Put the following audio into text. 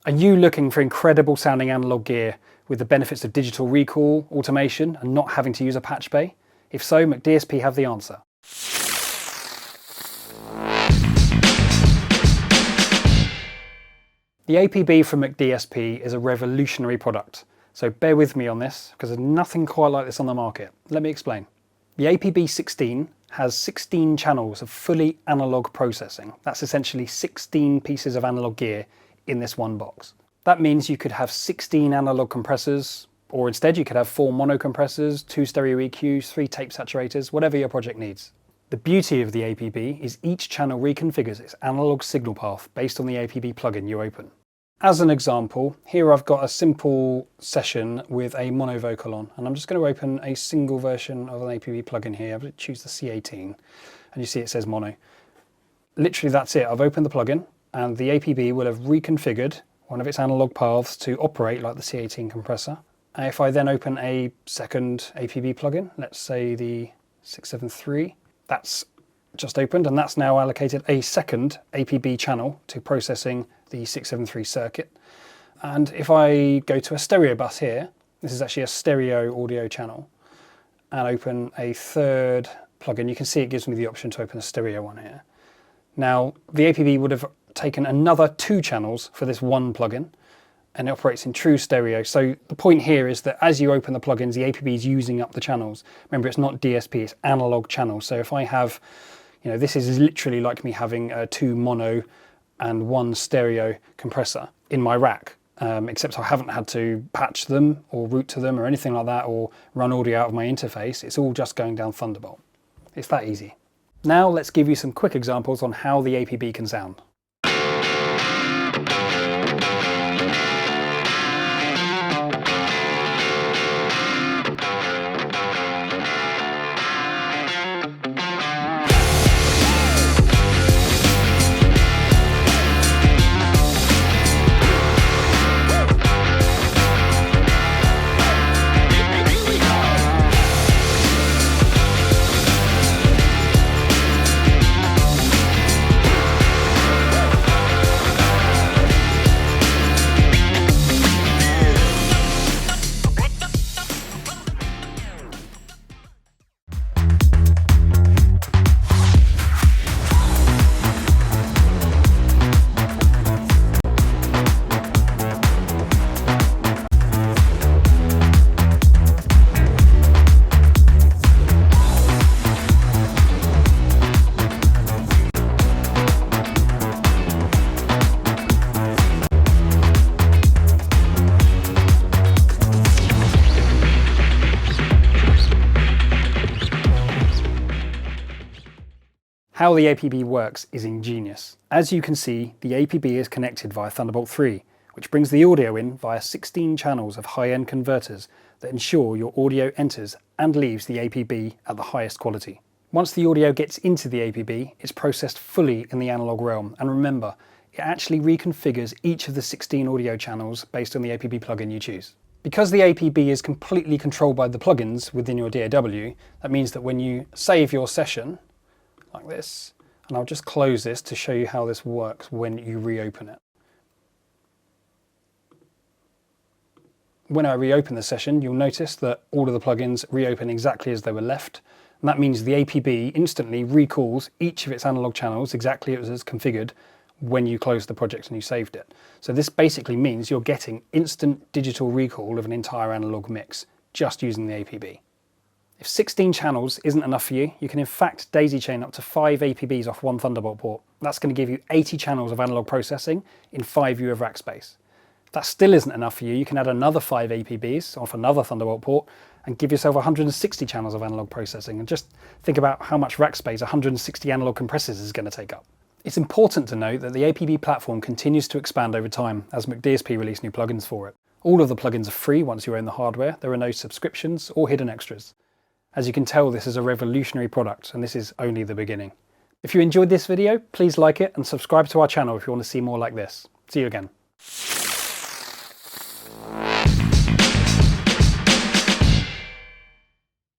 Are you looking for incredible sounding analog gear with the benefits of digital recall, automation, and not having to use a patch bay? If so, McDSP have the answer. The APB from McDSP is a revolutionary product, so bear with me on this because there's nothing quite like this on the market. Let me explain. The APB-16 has 16 channels of fully analog processing. That's essentially 16 pieces of analog gear in this one box. That means you could have 16 analog compressors, or instead you could have 4 mono compressors, 2 stereo EQs, 3 tape saturators, whatever your project needs. The beauty of the APB is each channel reconfigures its analog signal path based on the APB plugin you open. As an example, here I've got a simple session with a mono vocal on, and I'm just going to open a single version of an APB plugin here. I'm going to choose the C18, and you see it says mono. Literally that's it. I've opened the plugin, and the APB will have reconfigured one of its analog paths to operate like the C18 compressor. And if I then open a second APB plugin, let's say the 673, that's just opened, and that's now allocated a second APB channel to processing the 673 circuit. And if I go to a stereo bus here, this is actually a stereo audio channel, and open a third plugin, you can see it gives me the option to open a stereo one here. Now, the APB would have taken another 2 channels for this one plugin, and it operates in true stereo. So the point here is that as you open the plugins, the APB is using up the channels. Remember, it's not DSP, it's analog channels. So if I have, this is literally like me having 2 mono and 1 stereo compressor in my rack, except I haven't had to patch them or route to them or anything like that, or run audio out of my interface. It's all just going down Thunderbolt. It's that easy. Now let's give you some quick examples on how the APB can sound. How the APB works is ingenious. As you can see, the APB is connected via Thunderbolt 3, which brings the audio in via 16 channels of high-end converters that ensure your audio enters and leaves the APB at the highest quality. Once the audio gets into the APB, it's processed fully in the analog realm, and remember, it actually reconfigures each of the 16 audio channels based on the APB plugin you choose. Because the APB is completely controlled by the plugins within your DAW, that means that when you save your session, like this, and I'll just close this to show you how this works when you reopen it. When I reopen the session, you'll notice that all of the plugins reopen exactly as they were left, and that means the APB instantly recalls each of its analog channels exactly as it's configured when you closed the project and you saved it. So this basically means you're getting instant digital recall of an entire analog mix just using the APB. If 16 channels isn't enough for you, you can in fact daisy chain up to 5 APBs off one Thunderbolt port. That's going to give you 80 channels of analog processing in 5 U of rack space. If that still isn't enough for you, you can add another 5 APBs off another Thunderbolt port and give yourself 160 channels of analog processing. And just think about how much rack space 160 analog compressors is going to take up. It's important to note that the APB platform continues to expand over time as McDSP release new plugins for it. All of the plugins are free once you own the hardware. There are no subscriptions or hidden extras. As you can tell, this is a revolutionary product, and this is only the beginning. If you enjoyed this video, please like it and subscribe to our channel if you want to see more like this. See you again.